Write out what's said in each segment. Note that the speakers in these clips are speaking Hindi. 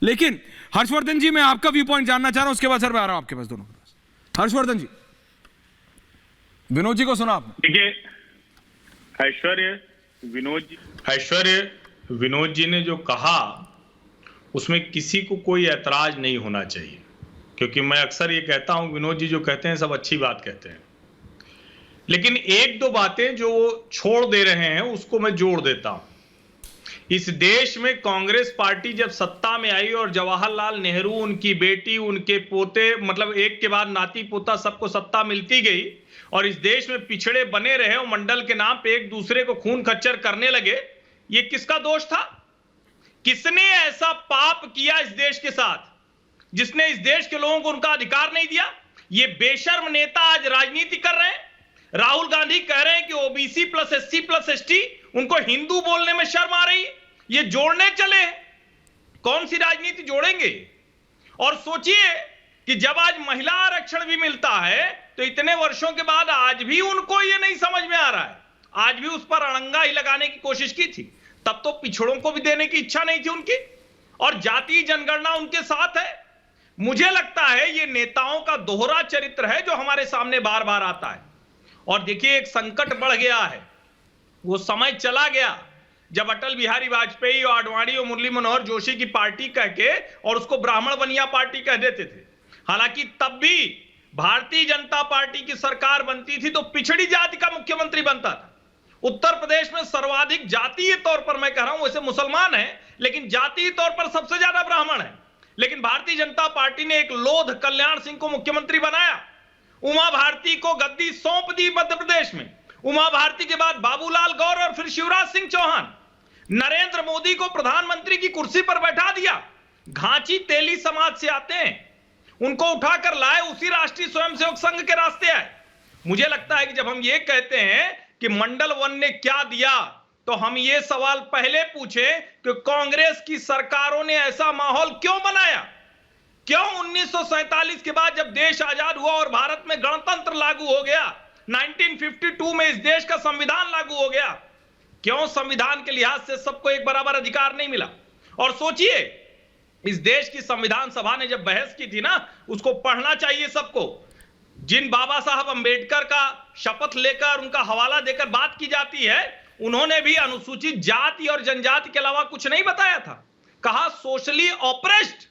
लेकिन हर्षवर्धन जी, मैं आपका व्यू पॉइंट जानना चाह रहा हूं, उसके बाद सर मैं आ रहा हूं आपके पास, दोनों के पास। हर्षवर्धन जी, विनोद जी को सुना आपने? देखिए, ऐश्वर्य विनोद जी ने जो कहा उसमें किसी को कोई ऐतराज नहीं होना चाहिए, क्योंकि मैं अक्सर ये कहता हूं, विनोद जी जो कहते हैं सब अच्छी बात कहते हैं, लेकिन एक दो बातें जो वो छोड़ दे रहे हैं उसको मैं जोड़ देता हूं। इस देश में कांग्रेस पार्टी जब सत्ता में आई और जवाहरलाल नेहरू, उनकी बेटी, उनके पोते, मतलब एक के बाद नाती पोता सबको सत्ता मिलती गई और इस देश में पिछड़े बने रहे और मंडल के नाम पे एक दूसरे को खून खच्चर करने लगे, ये किसका दोष था? किसने ऐसा पाप किया इस देश के साथ जिसने इस देश के लोगों को उनका अधिकार नहीं दिया? ये बेशर्म नेता आज राजनीति कर रहे हैं। राहुल गांधी कह रहे हैं कि OBC plus SC plus ST, उनको हिंदू बोलने में शर्म आ रही है, ये जोड़ने चले। कौन सी राजनीति जोड़ेंगे? और सोचिए कि जब आज महिला आरक्षण भी मिलता है तो इतने वर्षों के बाद आज भी उनको ये नहीं समझ में आ रहा है, आज भी उस पर अड़ंगा ही लगाने की कोशिश की थी। तब तो पिछड़ों को भी देने की इच्छा नहीं थी उनकी, और जातीय जनगणना उनके साथ है। मुझे लगता है ये नेताओं का दोहरा चरित्र है जो हमारे सामने बार बार आता है। और देखिए, एक संकट बढ़ गया है, वो समय चला गया जब अटल बिहारी वाजपेयी और आडवाणी और मुरली मनोहर जोशी की पार्टी कह के और उसको ब्राह्मण बनिया पार्टी कह देते थे। हालांकि तब भी भारतीय जनता पार्टी की सरकार बनती थी तो पिछड़ी जाति का मुख्यमंत्री बनता था। उत्तर प्रदेश में सर्वाधिक जातीय तौर पर, मैं कह रहा हूं, वैसे मुसलमान है लेकिन जातीय तौर पर सबसे ज्यादा ब्राह्मण है, लेकिन भारतीय जनता पार्टी ने एक लोध कल्याण सिंह को मुख्यमंत्री बनाया। उमा भारती को गद्दी सौंप दी मध्य प्रदेश में। उमा भारती के बाद बाबूलाल गौर और फिर शिवराज सिंह चौहान। नरेंद्र मोदी को प्रधानमंत्री की कुर्सी पर बैठा दिया। घांची तेली समाज से आते हैं, उनको उठाकर लाए, उसी राष्ट्रीय स्वयंसेवक संघ के रास्ते आए। मुझे लगता है कि जब हम ये कहते हैं कि मंडल वन ने क्या दिया, तो हम ये सवाल पहले पूछें कि कांग्रेस की सरकारों ने ऐसा माहौल क्यों बनाया? क्यों 1947 के बाद जब देश आजाद हुआ और भारत में गणतंत्र लागू हो गया, 1952 में इस देश का संविधान लागू हो गया, क्यों संविधान के लिहाज से सबको एक बराबर अधिकार नहीं मिला? और सोचिए, इस देश की संविधान सभा ने जब बहस की थी ना, उसको पढ़ना चाहिए सबको। जिन बाबा साहब अंबेडकर का शपथ लेकर, उनका हवाला देकर बात की जाती है, उन्होंने भी अनुसूचित जाति और जनजाति के अलावा कुछ नहीं बताया था। कहा सोशली ऑप्रेस्ड,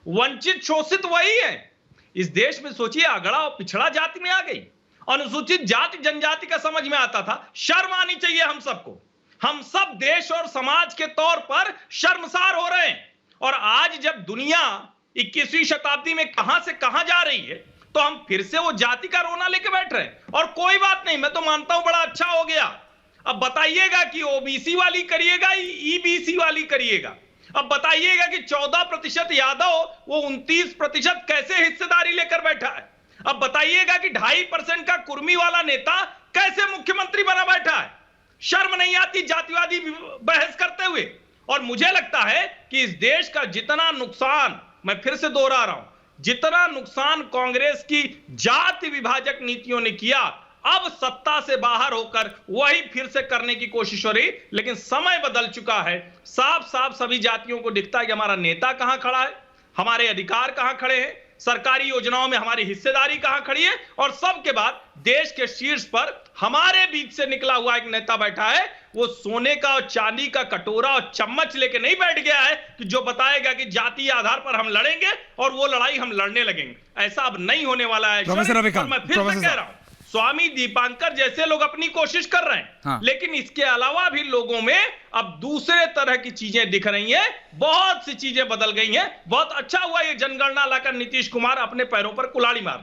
वंचित शोषित वही है। इस देश में सोचिए, अगड़ा और पिछड़ा जाति में आ गई। अनुसूचित जाति जनजाति का समझ में आता था। शर्म आनी चाहिए हम सबको। हम सब देश और समाज के तौर पर शर्मसार हो रहे हैं। और आज जब दुनिया 21वीं शताब्दी में कहां से कहां जा रही है, तो हम फिर से वो जाति का रोना लेके बैठ रहे हैं। और कोई बात नहीं, मैं तो मानता हूं बड़ा अच्छा हो गया। अब बताइएगा कि ओबीसी वाली करिएगा, ईबीसी वाली करिएगा। अब बताइएगा कि 14% यादव, वो 29% कैसे हिस्सेदारी लेकर बैठा है। अब बताइएगा कि 2.5% का कुर्मी वाला नेता कैसे मुख्यमंत्री बना बैठा है। शर्म नहीं आती जातिवादी बहस करते हुए? और मुझे लगता है कि इस देश का जितना नुकसान, मैं फिर से दोहरा रहा हूं, जितना नुकसान कांग्रेस की जाति विभाजक नीतियों ने किया, अब सत्ता से बाहर होकर वही फिर से करने की कोशिश हो रही। लेकिन समय बदल चुका है। साफ साफ सभी जातियों को दिखता है कि हमारा नेता कहां खड़ा है, हमारे अधिकार कहां खड़े हैं, सरकारी योजनाओं में हमारी हिस्सेदारी कहां खड़ी है। और सबके बाद देश के शीर्ष पर हमारे बीच से निकला हुआ एक नेता बैठा है। वो सोने का और चांदी का कटोरा और चम्मच लेके नहीं बैठ गया है कि जो बताएगा कि जातीय आधार पर हम लड़ेंगे और वो लड़ाई हम लड़ने लगेंगे। ऐसा अब नहीं होने वाला है। प्रोफेसर रविकांत, मैं फिर से कह रहा हूं, स्वामी दीपांकर जैसे लोग अपनी कोशिश कर रहे हैं, हाँ। लेकिन इसके अलावा भी लोगों में अब दूसरे तरह की चीजें दिख रही हैं। बहुत सी चीजें बदल गई हैं। बहुत अच्छा हुआ ये जनगणना लाकर नीतीश कुमार अपने पैरों पर कुल्हाड़ी मार